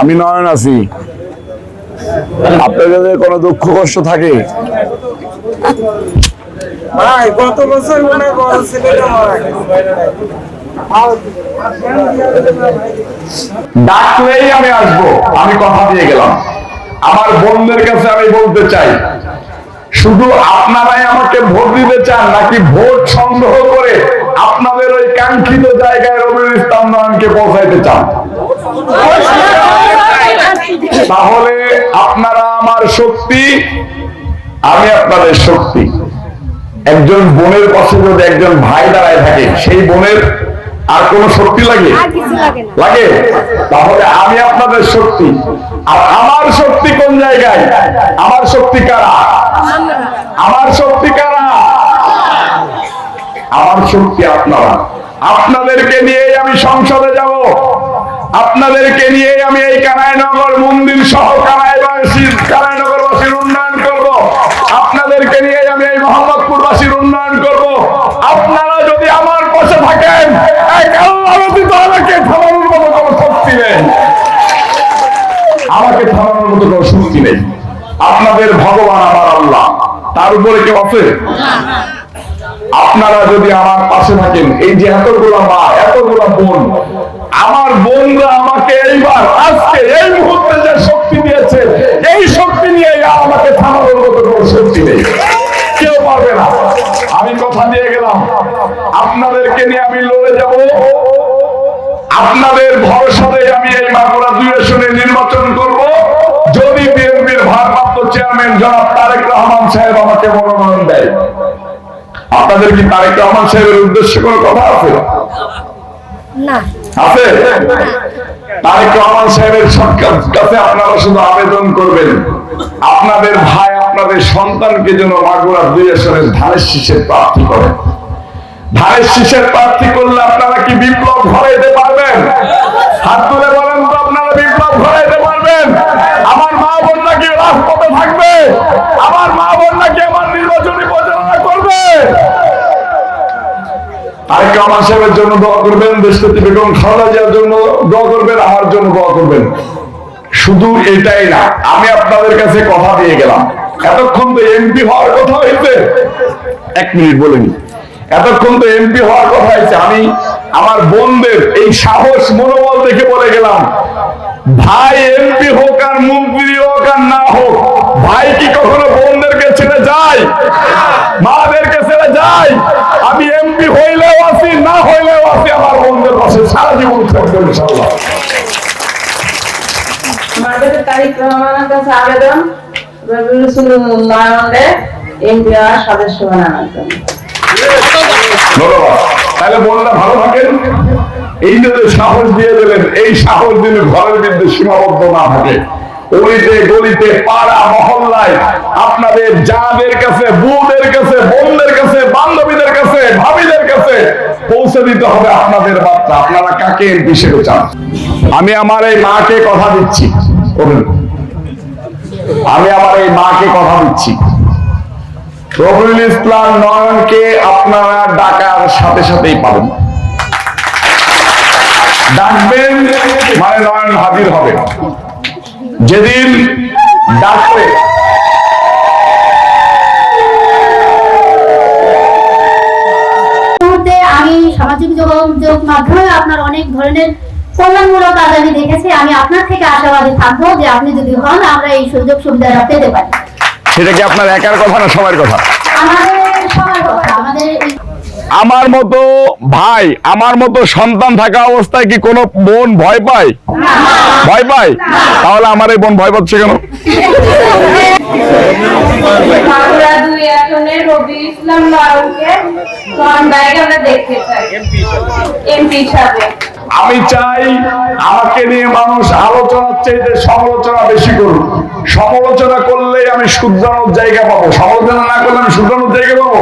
আমি নয়ন আছি। আপনার যদি কোনো দুঃখ কষ্ট থাকে, ভাই গত বছর মনে বড় ছেলেটা মারা ডাকলেই আমি আসবো, আমি কথা দিয়ে গেলাম। আমার বোনদের কাছে আমি বলতে চাই, শুধু আপনারাই আমাকে ভোট দিতে চান নাকি ভোট সংগ্রহ করে আপনাদের ওই কাঙ্ক্ষিত জায়গায় রবিউল ইসলাম নয়নকে পৌঁছাইতে চান? তাহলে আপনারা আমার শক্তি, আমি আপনাদের শক্তি। একজন বোনের পাশে যদি একজন ভাই দাঁড়ায় থাকে, সেই বোনের আর কোন শক্তি লাগে? লাগে। তাহলে আমি আপনাদের শক্তি। আর আমার শক্তি কোন জায়গায়? আমার শক্তি কারা? আমার শক্তি কারা? আমার শক্তি আপনারা। আপনাদেরকে নিয়েই আমি সংসদে যাব, আপনাদেরকে নিয়েই আমি এই কানাইনগর মন্দির সহ কানাইনগরবাসীর উন্নয়ন করব, আপনাদেরকে নিয়েই আমি এই মোহাম্মদপুরবাসীর উন্নয়ন করব। আপনারা যদি আমার পাশে থাকেন, আমাকে থামানোর মতো কোনো শক্তি নেই, আমাকে থামানোর মতো কোনো শক্তি নেই। আপনাদের ভগবান আমার আল্লাহ, তার উপরে কেউ আছে? আপনারা যদি আমার পাশে থাকেন, এই যে এতগুলা মা, এতগুলা বোন, আমার বোনরা আমাকে এইবার আজকে এই মুহূর্তে যে শক্তি দিয়েছে, এই শক্তি নিয়ে আমাকে থামানোর মতো কোনো শক্তি নেই, কেউ পারবে না। আমি কথা দিয়ে গেলাম, আপনাদেরকে নিয়ে আমি লড়ে যাব। আপনাদের ভরসায় আমি এই মাগুরা 2 আসনে নির্বাচন করব, যদি বিএনপির ভারপ্রাপ্ত চেয়ারম্যান জনাব তারেক রহমান সাহেব আমাকে মনোনয়ন দেয়। আপনাদের কি তারেক রহমান সাহেবের উদ্দেশ্যে কোনো কথা আছে? না আছে? তারেক রহমান সাহেবের কাছে আপনারা শুধু আবেদন করবেন, আপনাদের ভাই আপনাদের সন্তানকে যেন মাগুরা 2 আসনের ধানের শীষের প্রার্থী করেন। ধানের শীষের প্রার্থী করলে আপনারা কি বিপ্লব ঘটাইতে পারবেন? হাত তুলে বলেন তো, আপনারা বিপ্লব ঘটাইতে পারবেন? আমার মা বোনরা কি রাজপথে থাকবে? আমার মা বোনরা কি আমার নির্বাচনী পরিচালনা করবে? তারেক রহমান সাহেবের জন্য দোয়া করবেন, দেশনেত্রী বেগম খালেদা জিয়ার জন্য দোয়া করবেন, আমার জন্য দোয়া করবেন। শুধু এটাই না, আমি আপনাদের কাছে কথা দিয়ে গেলাম, এতক্ষণ তো এমপি হওয়ার কথা হয়েছে। 1 মিনিট বলিনি, এতক্ষণ তো এমপি হওয়ার কথা হয়েছে। আমি আমার বোনদের এই সাহস মনোবল দেখে বলে গেলাম, ভাই এমপি হোক আর মন্ত্রী হোক আর না হোক, ভাই কি কখনো বোনদেরকে ছেড়ে যায়? মাদেরকে ছেড়ে যায়? আমি এমপি হইলেও আছি, না হইলেও আছি, আমার বোনদের পাশে সারা জীবন থাকবে ইনশাআল্লাহ। আমাদের তারেক রহমানের কাছে আবেদন, রবিউল ইসলাম নয়নকে এমপি সদস্য বানানোর জন্য। ধন্যবাদ। তাহলে বোনরা ভালো থাকেন। এই যে সাহস দিয়ে দিলেন, এই সাহস দিলে ঘরের মধ্যে সীমাবদ্ধ না থাকে, অলিতে গলিতে পাড়া মহল্লায় আপনাদের যাদের কাছে, বউদের কাছে, বোনদের কাছে, বান্ধবীদের কাছে, ভাবিদের কাছে পৌঁছে দিতে হবে আপনাদের বার্তা। আপনারা কাকে এমপি হিসেবে চান? আমি আমার এই মাকে কথা দিচ্ছি, আমি আমার এই মাকে কথা দিচ্ছি, রবিউল ইসলাম নয়নকে আপনারা ডাকার সাথে সাথেই পাবেন। ডাকবেন মানে নয়ন হাজির হবে। যেদিন ডাকবে আমি সামাজিক যোগাযোগ মাধ্যমে আপনার অনেক ধরনের কল্যাণমূলক কাজ আমি দেখেছি। আমি আপনার থেকে আশাবাদী থাকবো যে আপনি যদি হন, আমরা এই সুযোগ সুবিধাটা পেতে পারি। সেটা কি আপনার একার কথা না সবার কথা? আমাদের সবার কথা। আমার মতো ভাই, আমার মতো সন্তান থাকা অবস্থায় কি কোনো বোন ভয় পায়? ভয় পায়? তাহলে আমার এই বোন ভয় পাচ্ছে কেন? মাগুরা 2 আসনের রবিউল ইসলাম নয়নকে আমরা দেখতে চাই এমপি হিসাবে। আমি চাই আমাকে নিয়ে মানুষ আলোচনার চাইতে সমালোচনা বেশি করুক। সমালোচনা করলে আমি শুধরানোর জায়গা পাবো, সমালোচনা না করলে আমি শুধরানোর জায়গা পাবো।